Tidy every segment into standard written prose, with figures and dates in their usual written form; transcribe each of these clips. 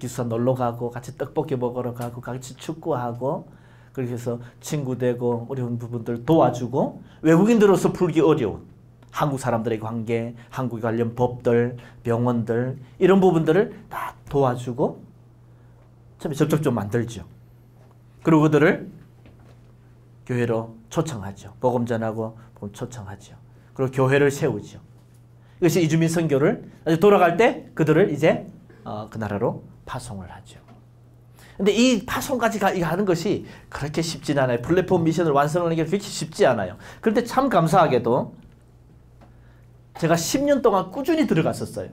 기숙사 놀러 가고 같이 떡볶이 먹으러 가고 같이 축구하고 그렇게 해서 친구 되고 어려운 부분들 도와주고 외국인들로서 풀기 어려운 한국 사람들의 관계, 한국 관련 법들, 병원들 이런 부분들을 다 도와주고 참 접촉 좀 만들죠. 그리고 그들을 교회로 초청하죠. 복음 전하고 초청하죠. 그리고 교회를 세우죠. 이것이 이주민 선교를 돌아갈 때 그들을 이제 그 나라로 파송을 하죠. 근데 이 파송까지 하는 것이 그렇게 쉽진 않아요. 플랫폼 미션을 완성하는 게 그렇게 쉽지 않아요. 그런데 참 감사하게도 제가 10년 동안 꾸준히 들어갔었어요.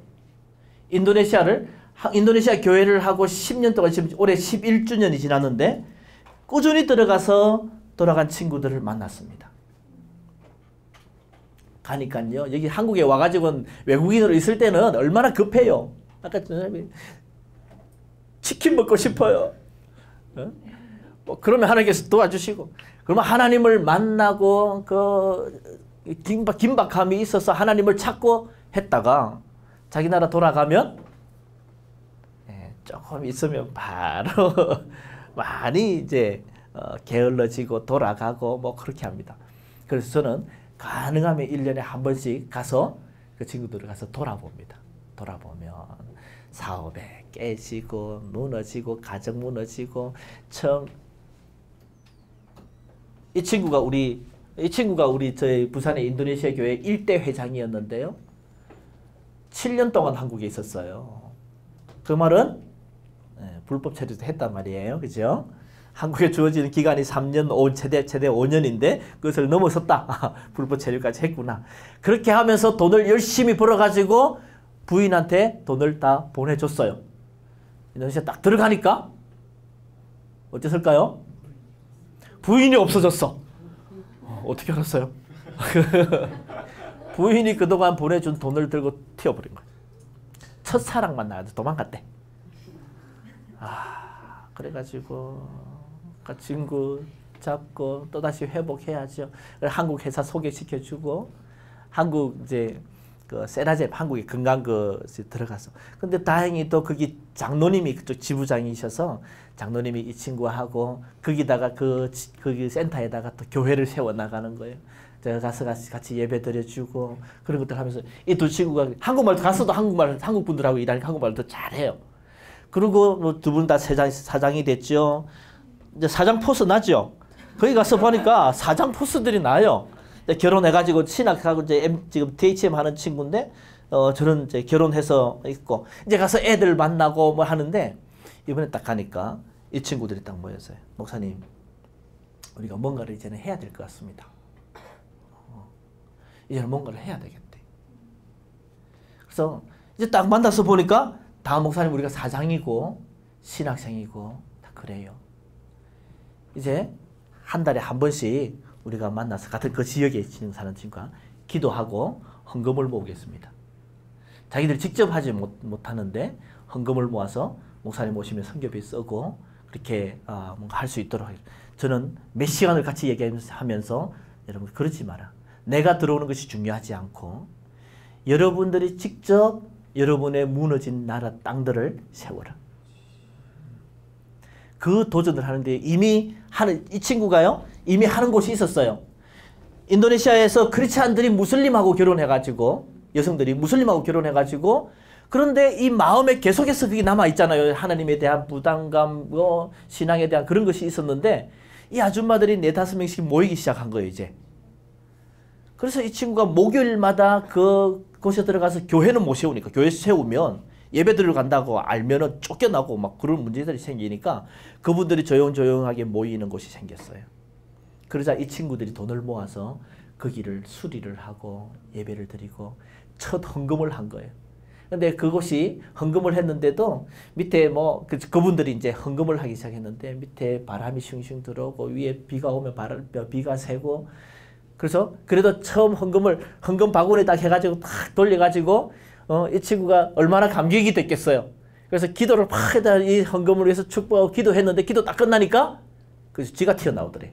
인도네시아 교회를 하고 10년 동안 지금 올해 11주년이 지났는데 꾸준히 들어가서 돌아간 친구들을 만났습니다. 가니까요. 여기 한국에 와가지고 외국인으로 있을 때는 얼마나 급해요. 아까 치킨 먹고 싶어요. 뭐 그러면 하나님께서 도와주시고 그러면 하나님을 만나고 그 긴박함이 있어서 하나님을 찾고 했다가 자기 나라 돌아가면 조금 있으면 바로 많이 이제 게을러지고 돌아가고 뭐 그렇게 합니다. 그래서 저는 가능하면 1년에 한 번씩 가서 그 친구들을 가서 돌아봅니다. 돌아보면 사업에 깨지고 무너지고 가정 무너지고 이 친구가 우리 저희 부산의 인도네시아 교회 1대 회장이었는데요. 7년 동안 한국에 있었어요. 그 말은 불법 체류도 했단 말이에요. 그죠? 한국에 주어지는 기간이 3년, 최대 5년인데 그것을 넘어섰다. 불법 체류까지 했구나. 그렇게 하면서 돈을 열심히 벌어가지고 부인한테 돈을 다 보내줬어요. 인도네시아 딱 들어가니까 어땠을까요? 부인이 없어졌어. 어떻게 알았어요? 부인이 그동안 보내준 돈을 들고 튀어버린 거예요. 첫사랑 만나서 도망갔대. 그래가지고 친구 잡고 또다시 회복해야죠. 한국 회사 소개시켜주고 한국 이제 그 세라젬 한국의 건강 들어가서. 근데 다행히 또 거기 장로님이 그쪽 지부장이셔서 장로님이 이 친구하고 거기다가 거기 센터에다가 또 교회를 세워 나가는 거예요. 제가 가서 같이 예배 드려주고 그런 것들 하면서 이 두 친구가 한국말도 가서도 한국 분들하고 일하니까 한국말도 잘해요. 그리고 뭐 두 분 다 사장이 됐죠. 이제 사장 포스 나죠. 거기 가서 보니까 사장 포스들이 나요. 결혼해가지고 신학하고 이제 지금 DHM 하는 친구인데 저는 이제 결혼해서 있고 이제 가서 애들 만나고 뭐 하는데 이번에 딱 가니까 이 친구들이 딱 모였어요. 목사님, 우리가 뭔가를 이제는 해야 될 것 같습니다. 이제는 뭔가를 해야 되겠대. 그래서 이제 딱 만나서 보니까 다 목사님 우리가 사장이고 신학생이고 다 그래요. 이제 한 달에 한 번씩 우리가 만나서 같은 그 지역에 사는 친구가 기도하고 헌금을 모으겠습니다. 자기들 직접 하지 못하는데 헌금을 모아서 목사님 오시면 선교비 쓰고 그렇게 뭔가 할 수 있도록 저는 몇 시간을 같이 얘기하면서 여러분 그러지 마라. 내가 들어오는 것이 중요하지 않고 여러분들이 직접 여러분의 무너진 나라 땅들을 세워라. 그 도전을 하는데 이 친구가요. 이미 하는 곳이 있었어요. 인도네시아에서 크리스찬들이 무슬림하고 결혼해가지고 여성들이 무슬림하고 결혼해가지고 그런데 이 마음에 계속해서 그게 남아있잖아요. 하나님에 대한 부담감, 신앙에 대한 그런 것이 있었는데 이 아줌마들이 4-5명씩 모이기 시작한 거예요. 이제. 그래서 이 친구가 목요일마다 그곳에 들어가서 교회는 못 세우니까 교회 세우면 예배 들어간다고 알면은 쫓겨나고 막 그런 문제들이 생기니까 그분들이 조용조용하게 모이는 곳이 생겼어요. 그러자 이 친구들이 돈을 모아서 거기를 수리를 하고 예배를 드리고 첫 헌금을 한 거예요. 근데 그곳이 헌금을 했는데도 밑에 그분들이 이제 헌금을 하기 시작했는데 밑에 바람이 슝슝 들어오고 위에 비가 오면 비가 새고 그래서 그래도 처음 헌금 바구니에 딱 해가지고 탁 돌려가지고 이 친구가 얼마나 감격이 됐겠어요. 그래서 기도를 팍 해다 이 헌금을 위해서 축복하고 기도했는데 기도 딱 끝나니까 그래서 쥐가 튀어나오더래.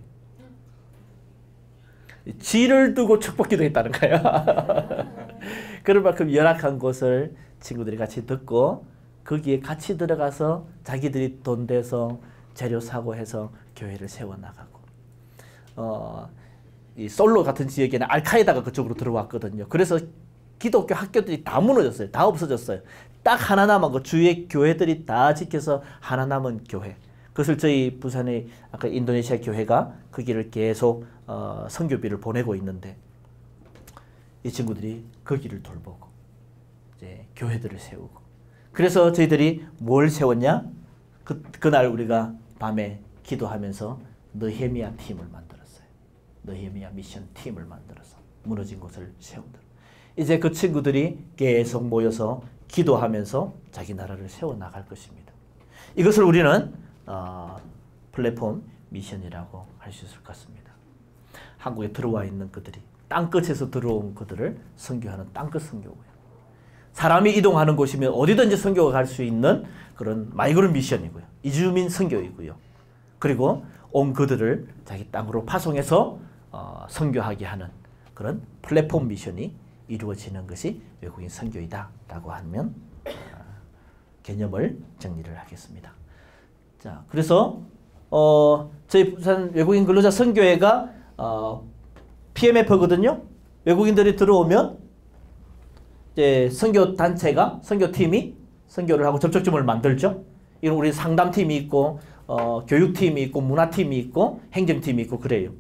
쥐를 두고 축복 기도했다는 거야. 그런 만큼 열악한 곳을 친구들이 같이 듣고 거기에 같이 들어가서 자기들이 돈 대서 재료 사고 해서 교회를 세워나가고 이 솔로 같은 지역에는 알카에다가 그쪽으로 들어왔거든요. 그래서 기독교 학교들이 다 무너졌어요. 다 없어졌어요. 딱 하나 남은 거 주위의 교회들이 다 지켜서 하나 남은 교회. 그것을 저희 부산의 아까 인도네시아 교회가 거기를 계속 선교비를 보내고 있는데 이 친구들이 거기를 돌보고 이제 교회들을 세우고 그래서 저희들이 뭘 세웠냐? 그날 우리가 밤에 기도하면서 느헤미야 팀을 만들었어요. 느헤미야 미션 팀을 만들어서 무너진 곳을 세운다. 이제 그 친구들이 계속 모여서 기도하면서 자기 나라를 세워나갈 것입니다. 이것을 우리는 플랫폼 미션이라고 할 수 있을 것 같습니다. 한국에 들어와 있는 그들이 땅끝에서 들어온 그들을 선교하는 땅끝 선교고요. 사람이 이동하는 곳이면 어디든지 선교가 갈 수 있는 그런 마이그로 미션이고요. 이주민 선교이고요. 그리고 온 그들을 자기 땅으로 파송해서 선교하게 하는 그런 플랫폼 미션이 이루어지는 것이 외국인 선교이다 라고 하면 개념을 정리를 하겠습니다. 자, 그래서 저희 부산 외국인 근로자 선교회가 PMF거든요. 외국인들이 들어오면 이제 선교 단체가 선교팀이 선교를 하고 접촉점을 만들죠. 이런 우리 상담팀이 있고 교육팀이 있고 문화팀이 있고 행정팀이 있고 그래요.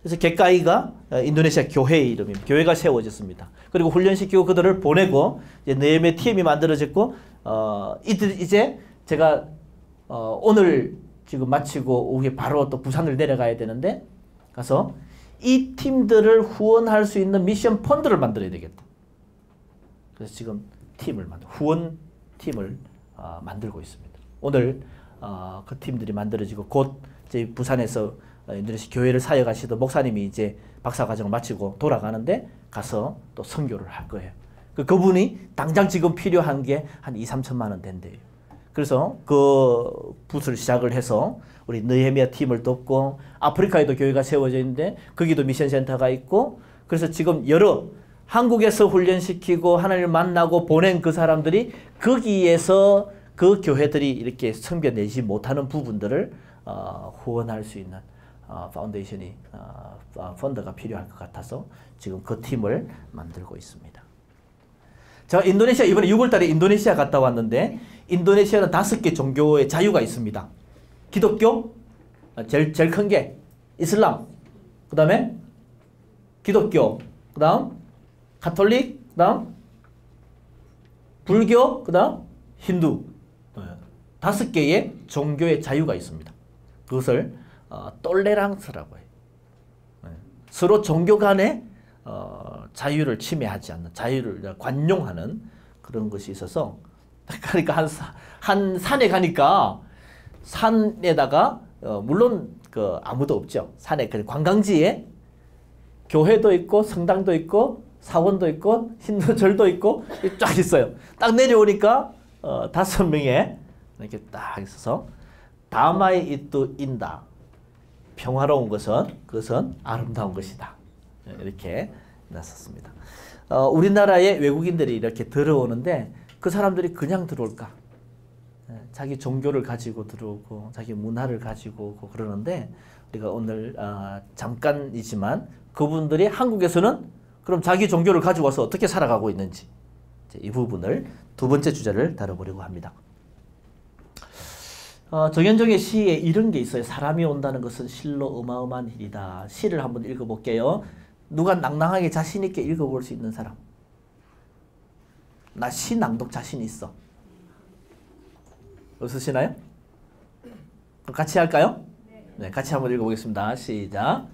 그래서 객가이가 인도네시아 교회의 이름입니다. 교회가 세워졌습니다. 그리고 훈련시키고 그들을 보내고 이제 네메 팀이 만들어졌고 이제 제가 오늘 지금 마치고 오후에 바로 또 부산을 내려가야 되는데 가서 이 팀들을 후원할 수 있는 미션 펀드를 만들어야 되겠다. 그래서 지금 후원 팀을 만들고 있습니다. 오늘 그 팀들이 만들어지고 곧 저희 부산에서 인도네시아 교회를 사역하시던 목사님이 이제 박사과정을 마치고 돌아가는데 가서 또 선교를 할 거예요. 그분이 당장 지금 필요한 게 한 2, 3천만 원 된대요. 그래서 그 붓을 시작을 해서 우리 느헤미야 팀을 돕고 아프리카에도 교회가 세워져 있는데 거기도 미션 센터가 있고 그래서 지금 여러 한국에서 훈련시키고 하나님을 만나고 보낸 그 사람들이 거기에서 그 교회들이 이렇게 섬겨내지 못하는 부분들을 후원할 수 있는 파운데이션이 펀드가 필요할 것 같아서 지금 그 팀을 만들고 있습니다. 제가 인도네시아 이번에 6월 달에 인도네시아 갔다 왔는데 인도네시아는 5개 종교의 자유가 있습니다. 기독교, 제일 큰 게 이슬람, 그 다음에 기독교, 그 다음 가톨릭, 그 다음 불교, 그 다음 힌두 5개의 종교의 자유가 있습니다. 그것을 똘레랑스라고 해요. 서로 종교 간의 자유를 침해하지 않는 자유를 관용하는 그런 것이 있어서 그러니까 한 산에 가니까 산에다가 물론 아무도 없죠. 산에 관광지에 교회도 있고 성당도 있고 사원도 있고 힌두절도 있고 쫙 있어요. 딱 내려오니까 5명의 이렇게 딱 있어서 다마이 이뚜 인다. 평화로운 그것은 아름다운 것이다. 이렇게 나섰습니다. 우리나라에 외국인들이 이렇게 들어오는데 그 사람들이 그냥 들어올까? 자기 종교를 가지고 들어오고 자기 문화를 가지고 오고 그러는데 우리가 오늘 잠깐이지만 그분들이 한국에서는 그럼 자기 종교를 가지고 와서 어떻게 살아가고 있는지 이 부분을 두 번째 주제를 다뤄보려고 합니다. 정현정의 시에 이런 게 있어요. 사람이 온다는 것은 실로 어마어마한 일이다. 시를 한번 읽어볼게요. 누가 낭낭하게 자신 있게 읽어볼 수 있는 사람? 나 시 낭독 자신 있어. 없으시나요? 같이 할까요? 네, 같이 한번 읽어보겠습니다. 시작.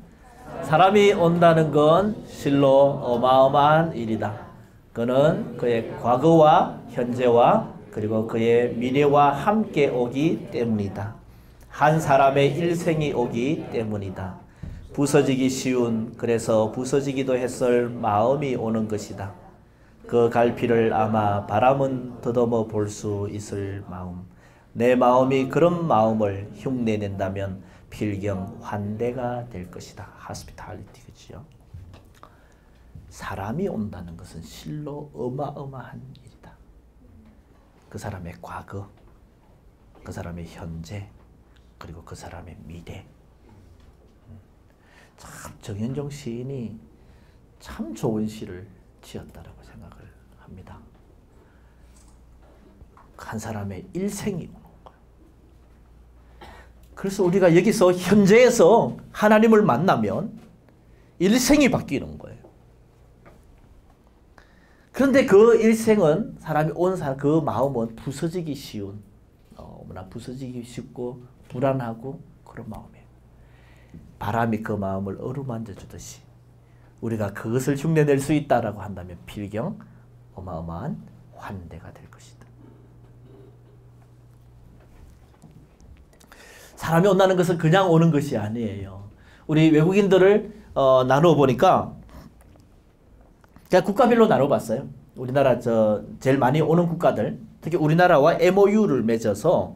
사람이 온다는 건 실로 어마어마한 일이다. 그는 그의 과거와 현재와 그리고 그의 미래와 함께 오기 때문이다. 한 사람의 일생이 오기 때문이다. 부서지기 쉬운 그래서 부서지기도 했을 마음이 오는 것이다. 그 갈피를 아마 바람은 더듬어 볼 수 있을 마음. 내 마음이 그런 마음을 흉내낸다면 필경 환대가 될 것이다. hospitality 그죠? 사람이 온다는 것은 실로 어마어마한 일이다. 그 사람의 과거, 그 사람의 현재, 그리고 그 사람의 미래. 참 정현종 시인이 참 좋은 시를 지었다라고 생각을 합니다. 한 사람의 일생이 오는 거예요. 그래서 우리가 여기서 현재에서 하나님을 만나면 일생이 바뀌는 거예요. 그런데 그 일생은 사람이 온 그 마음은 부서지기 쉬운, 너무나 부서지기 쉽고 불안하고 그런 마음이에요. 바람이 그 마음을 어루만져 주듯이 우리가 그것을 흉내낼 수 있다라고 한다면 필경 어마어마한 환대가 될 것이다. 사람이 온다는 것은 그냥 오는 것이 아니에요. 우리 외국인들을 나누어 보니까 제가 국가별로 나눠봤어요. 우리나라 제일 많이 오는 국가들, 특히 우리나라와 MOU를 맺어서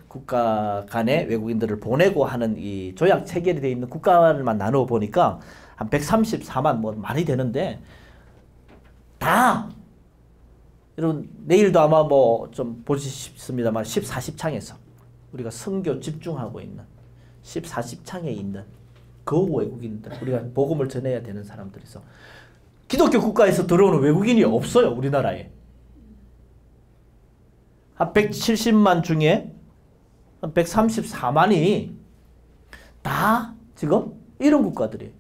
국가 간의 외국인들을 보내고 하는 이 조약 체결이 되어 있는 국가들만 나누어 보니까 한 134만 뭐 많이 되는데 다 여러분 내일도 아마 뭐 좀 보시겠습니다만 14시창에서 우리가 선교 집중하고 있는 14시창에 있는 그 외국인들, 우리가 복음을 전해야 되는 사람들이서 기독교 국가에서 들어오는 외국인이 없어요. 우리나라에. 한 170만 중에 한 134만이 다 지금 이런 국가들이에요.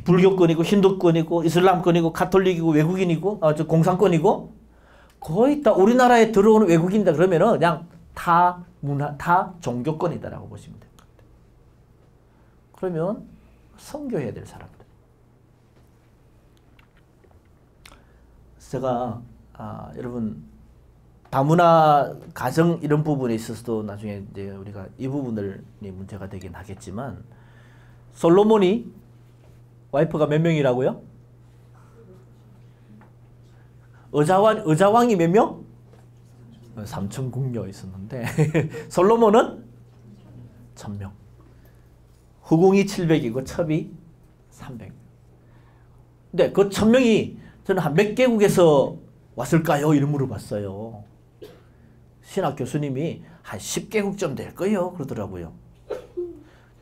불교권이고 힌두권이고 이슬람권이고 가톨릭이고 외국인이고 공산권이고 거의 다 우리나라에 들어오는 외국인이다 그러면은 그냥 타 문화, 타 종교권이다라고 보시면 됩니다. 그러면 선교해야 될 사람들. 제가 여러분 다문화 가정 이런 부분에 있어서도 나중에 이제 우리가 이 부분이 문제가 되긴 하겠지만 솔로몬이 와이프가 몇 명이라고요? 의자왕이 몇 명? 3천 궁녀 있었는데 솔로몬은 1000명. 후궁이 700이고 첩이 300. 근데 그 1000명이 저는 한 몇 개국에서 왔을까요? 이런 물어봤어요. 신학 교수님이 한 10개국쯤 될 거예요. 그러더라고요.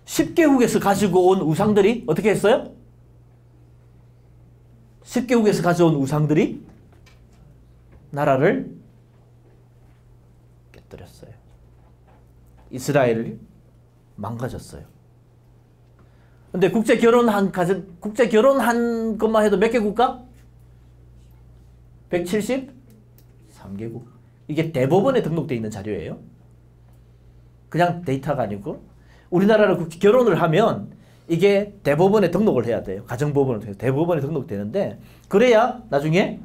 10개국에서 가지고 온 우상들이 어떻게 했어요? 10개국에서 가져온 우상들이 나라를 깨뜨렸어요. 이스라엘을 망가졌어요. 근데 국제 결혼한 것만 해도 몇 개 국가? 173개국. 이게 대법원에 등록되어 있는 자료예요. 그냥 데이터가 아니고 우리나라로 결혼을 하면 이게 대법원에 등록을 해야 돼요. 가정법원을 통해서 대법원에 등록되는데 그래야 나중에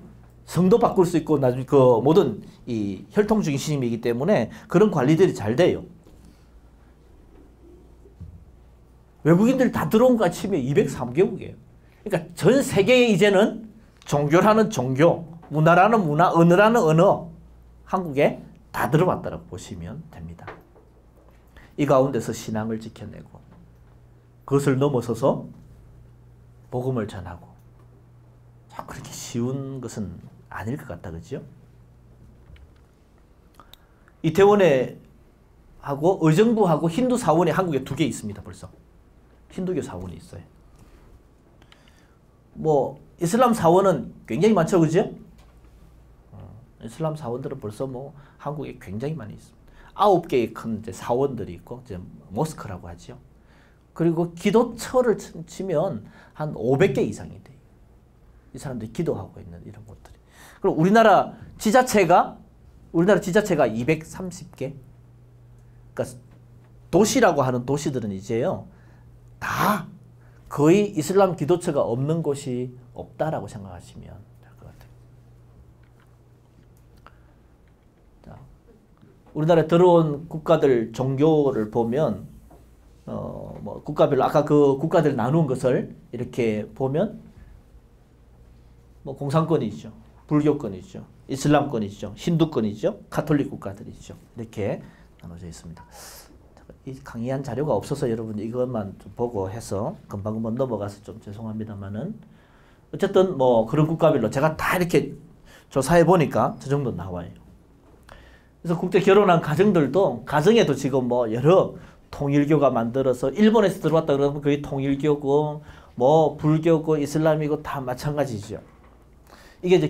성도 바꿀 수 있고 나중에 그 모든 이 혈통 중심이기 때문에 그런 관리들이 잘 돼요. 외국인들 다 들어온 거 치면 203개국이에요. 그러니까 전 세계에 이제는 종교라는 종교, 문화라는 문화, 언어라는 언어 한국에 다 들어왔다고 보시면 됩니다. 이 가운데서 신앙을 지켜내고 그것을 넘어서서 복음을 전하고 그렇게 쉬운 것은 아닐 것 같다. 그죠? 이태원에 하고 의정부하고 힌두 사원이 한국에 2개 있습니다. 벌써. 힌두교 사원이 있어요. 뭐 이슬람 사원은 굉장히 많죠. 그죠? 이슬람 사원들은 벌써 뭐 한국에 굉장히 많이 있습니다. 9개의 큰 이제 사원들이 있고 이제 모스크라고 하죠. 그리고 기도처를 치면 한 500개 이상이 돼요. 이 사람들이 기도하고 있는 이런 곳들이. 그리고 우리나라 지자체가 230개. 그러니까 도시라고 하는 도시들은 이제요. 다 거의 이슬람 기도처가 없는 곳이 없다라고 생각하시면 될 것 같아요. 자, 우리나라에 들어온 국가들 종교를 보면 뭐 국가별로 아까 그 국가들 나눈 것을 이렇게 보면 뭐 공산권이 있죠. 불교권이 있죠. 이슬람권이 있죠. 힌두권이 있죠. 가톨릭 국가들이 있죠. 이렇게 나눠져 있습니다. 이 강의한 자료가 없어서 여러분 이것만 좀 보고 해서 금방금방 넘어가서 좀 죄송합니다만은 어쨌든 뭐 그런 국가별로 제가 다 이렇게 조사해 보니까 저 정도 나와요. 그래서 국제 결혼한 가정들도 가정에도 지금 뭐 여러 통일교가 만들어서 일본에서 들어왔다 그러면 그게 통일교고 뭐 불교고 이슬람이고 다 마찬가지죠. 이게 이제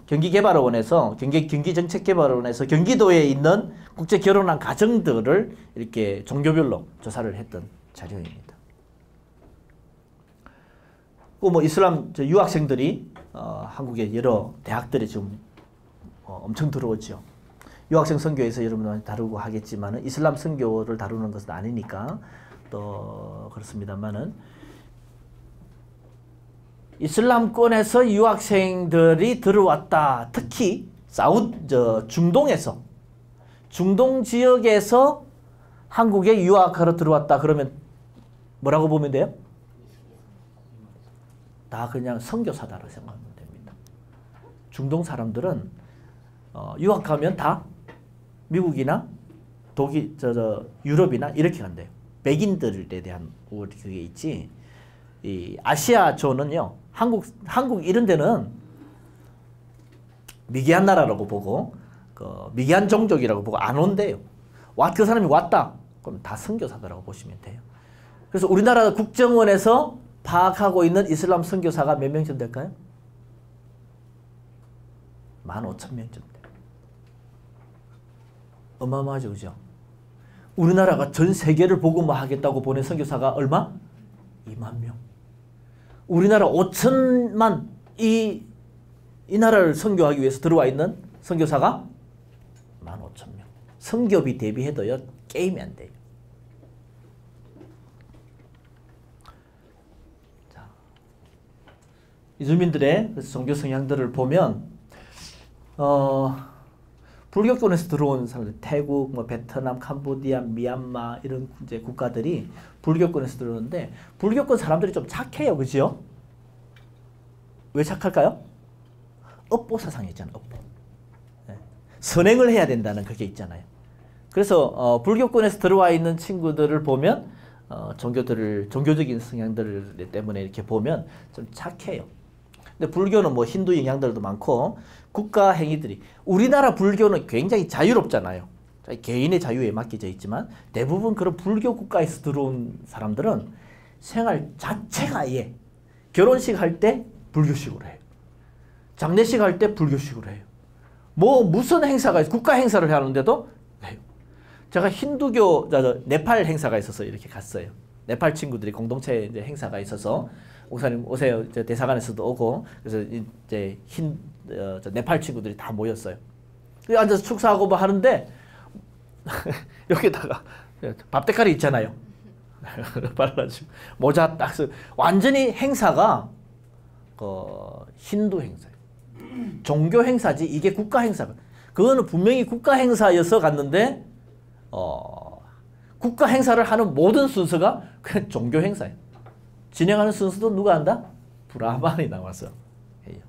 경기개발원에서 경기정책개발원에서 경기도에 있는 국제 결혼한 가정들을 이렇게 종교별로 조사를 했던 자료입니다. 뭐 이슬람 유학생들이 한국의 여러 대학들에 지금 엄청 들어오죠. 유학생 선교에서 여러분 다루고 하겠지만은 이슬람 선교를 다루는 것은 아니니까 또 그렇습니다만은 이슬람권에서 유학생들이 들어왔다. 특히 중동에서 중동 지역에서 한국에 유학하러 들어왔다. 그러면 뭐라고 보면 돼요? 다 그냥 선교사다라고 생각하면 됩니다. 중동 사람들은 유학하면 다 미국이나 독일, 유럽이나 이렇게 간대요. 백인들에 대한 그게 있지. 이 아시아권은요, 한국 이런 데는 미개한 나라라고 보고, 미개한 종족이라고 보고 안 온대요. 그 사람이 왔다. 그럼 다 선교사다라고 보시면 돼요. 그래서 우리나라 국정원에서 파악하고 있는 이슬람 선교사가 몇 명쯤 될까요? 15,000명쯤 돼요. 어마어마하죠, 그죠? 우리나라가 전 세계를 복음화하겠다고 보낸 선교사가 얼마? 2만 명. 우리나라 5천만 이 나라를 선교하기 위해서 들어와 있는 선교사가 15,000명. 선교비 대비해도요, 게임이 안 돼요. 자, 이주민들의 종교 성향들을 보면, 불교권에서 들어온 사람들, 태국, 뭐 베트남, 캄보디아, 미얀마 이런 이제 국가들이 불교권에서 들어오는데 불교권 사람들이 좀 착해요, 그죠? 왜 착할까요? 업보 사상이 있잖아요, 업보. 네. 선행을 해야 된다는 그게 있잖아요. 그래서 불교권에서 들어와 있는 친구들을 보면 종교적인 성향들 때문에 이렇게 보면 좀 착해요. 근데 불교는 뭐 힌두 영향들도 많고 국가 행위들이 우리나라 불교는 굉장히 자유롭잖아요. 개인의 자유에 맡겨져 있지만 대부분 그런 불교 국가에서 들어온 사람들은 생활 자체가 아예 결혼식 할 때 불교식으로 해요. 장례식 할 때 불교식으로 해요. 뭐 무슨 행사가 국가 행사를 하는데도 해요. 제가 힌두교 네팔 행사가 있어서 이렇게 갔어요. 네팔 친구들이 공동체 이제 행사가 있어서 목사님 오세요. 대사관에서도 오고 그래서 이제 네팔 친구들이 다 모였어요. 앉아서 축사하고 뭐 하는데 여기다가 밥 대가리 있잖아요. 발라주고 모자 딱 써. 완전히 행사가 힌두 행사예요. 종교 행사지 이게 국가 행사가. 그거는 분명히 국가 행사여서 갔는데 국가 행사를 하는 모든 순서가 그냥 종교 행사예요. 진행하는 순서도 누가 한다? 브라만이 나와서 해요.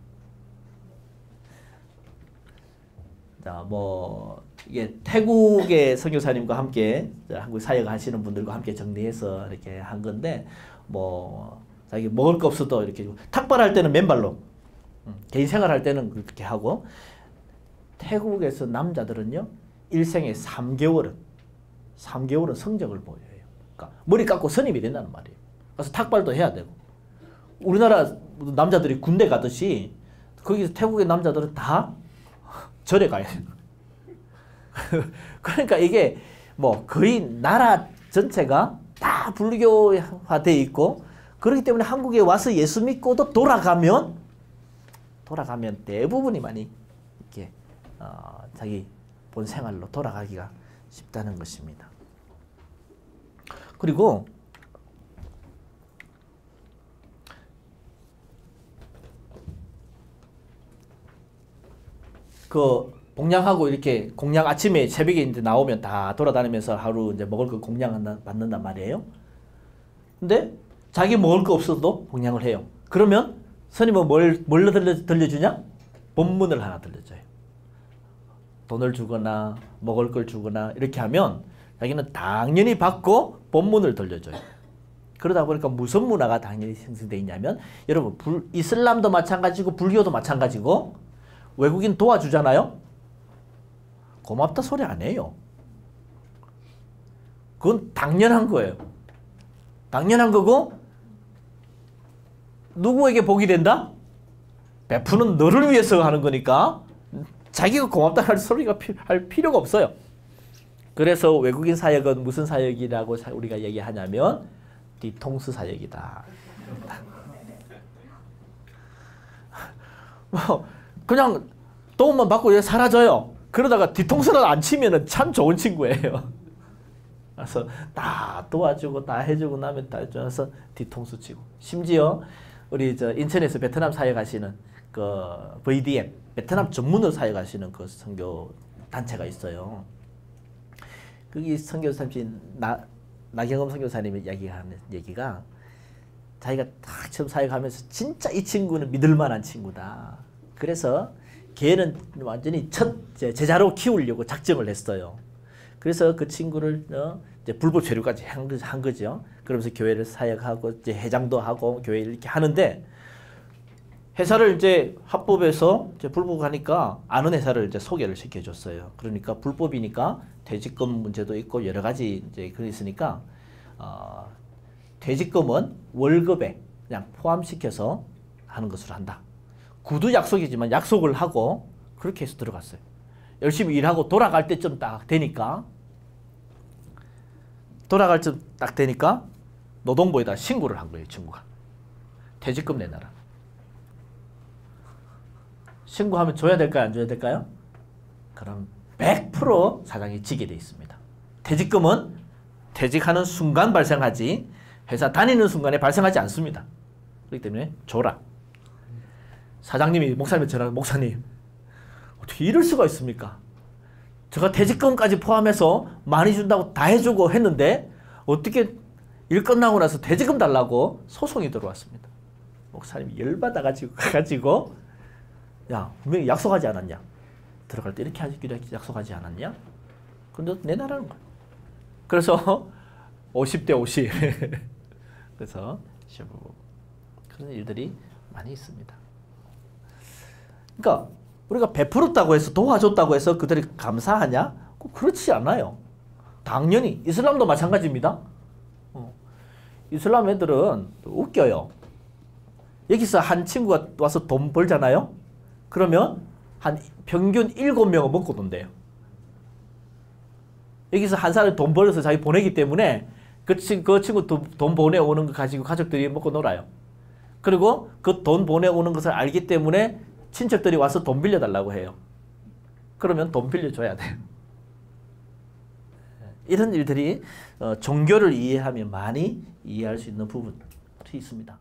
자, 뭐 이게 태국의 선교사님과 함께 한국 사역하시는 분들과 함께 정리해서 이렇게 한 건데 뭐 자기 먹을 거 없어도 이렇게 탁발할 때는 맨발로 개인 생활할 때는 그렇게 하고 태국에서 남자들은요 일생에 3개월은 성적을 보여요. 그러니까 머리 깎고 선임이 된다는 말이에요. 그래서 탁발도 해야 되고 우리나라 남자들이 군대 가듯이 거기서 태국의 남자들은 다 절에 가야 돼요. 그러니까 이게 뭐 거의 나라 전체가 다 불교화되어 있고 그렇기 때문에 한국에 와서 예수 믿고도 돌아가면 대부분이 많이 이렇게 자기 본 생활로 돌아가기가 쉽다는 것입니다. 그리고 공양하고 이렇게 공양 아침에 새벽에 이제 나오면 다 돌아다니면서 하루 이제 먹을 거 공양 받는단 말이에요. 근데 자기 먹을 거 없어도 공양을 해요. 그러면 스님은 뭘 들려주냐? 법문을 하나 들려줘요. 돈을 주거나 먹을 걸 주거나 이렇게 하면 자기는 당연히 받고 법문을 들려줘요. 그러다 보니까 무슨 문화가 당연히 형성되어 있냐면 여러분 이슬람도 마찬가지고 불교도 마찬가지고 외국인 도와주잖아요. 고맙다 소리 안 해요. 그건 당연한 거예요. 당연한 거고 누구에게 복이 된다? 베푸는 너를 위해서 하는 거니까 자기가 고맙다 할 소리가 할 필요가 없어요. 그래서 외국인 사역은 무슨 사역이라고 우리가 얘기하냐면 뒤통수 사역이다. 뭐 그냥 도움만 받고 사라져요. 그러다가 뒤통수를 안 치면은 참 좋은 친구예요. 그래서 다 도와주고 다 해주고 나면 다 해줘서 뒤통수 치고 심지어 우리 저 인천에서 베트남 사역하시는 그 VDM 베트남 전문으로 사역하시는 그 선교 단체가 있어요. 거기 선교사님 나경험 선교사님이 이야기하는 얘기가 자기가 딱 처음 사역하면서 진짜 이 친구는 믿을 만한 친구다. 그래서 걔는 완전히 첫 제자로 키우려고 작정을 했어요. 그래서 그 친구를 이제 불법 체류까지 한 거죠. 그러면서 교회를 사역하고 이제 회장도 하고 교회 이렇게 하는데 회사를 이제 합법에서 이제 불법하니까 아는 회사를 이제 소개를 시켜줬어요. 그러니까 불법이니까 퇴직금 문제도 있고 여러 가지 이제 그런 있으니까 퇴직금은 월급에 그냥 포함시켜서 하는 것으로 한다. 구두 약속이지만 약속을 하고 그렇게 해서 들어갔어요. 열심히 일하고 돌아갈 때쯤 딱 되니까 노동부에다 신고를 한 거예요. 친구가. 퇴직금 내놔라. 신고하면 줘야 될까요? 안 줘야 될까요? 그럼 100% 사장이 지게 돼 있습니다. 퇴직금은 퇴직하는 순간 발생하지 회사 다니는 순간에 발생하지 않습니다. 그렇기 때문에 줘라. 사장님이 목사님한테 전화해서 목사님 어떻게 이럴 수가 있습니까? 제가 퇴직금까지 포함해서 많이 준다고 다 해주고 했는데 어떻게 일 끝나고 나서 퇴직금 달라고 소송이 들어왔습니다. 목사님이 열받아가지고 가가지고 야 분명히 약속하지 않았냐? 들어갈 때 이렇게 하기로 약속하지 않았냐? 근데 내놔라는 거야. 그래서 50대 50 그래서 그런 일들이 많이 있습니다. 그러니까 우리가 베풀었다고 해서 도와줬다고 해서 그들이 감사하냐? 그렇지 않아요. 당연히 이슬람도 마찬가지입니다. 이슬람 애들은 웃겨요. 여기서 한 친구가 와서 돈 벌잖아요. 그러면 한 평균 7명은 먹고 돈대요. 여기서 한 사람이 돈 벌어서 자기 보내기 때문에 그 친구 돈 보내오는 거 가지고 가족들이 먹고 놀아요. 그리고 그 돈 보내오는 것을 알기 때문에 친척들이 와서 돈 빌려달라고 해요. 그러면 돈 빌려줘야 돼요. 이런 일들이 종교를 이해하면 많이 이해할 수 있는 부분이 있습니다.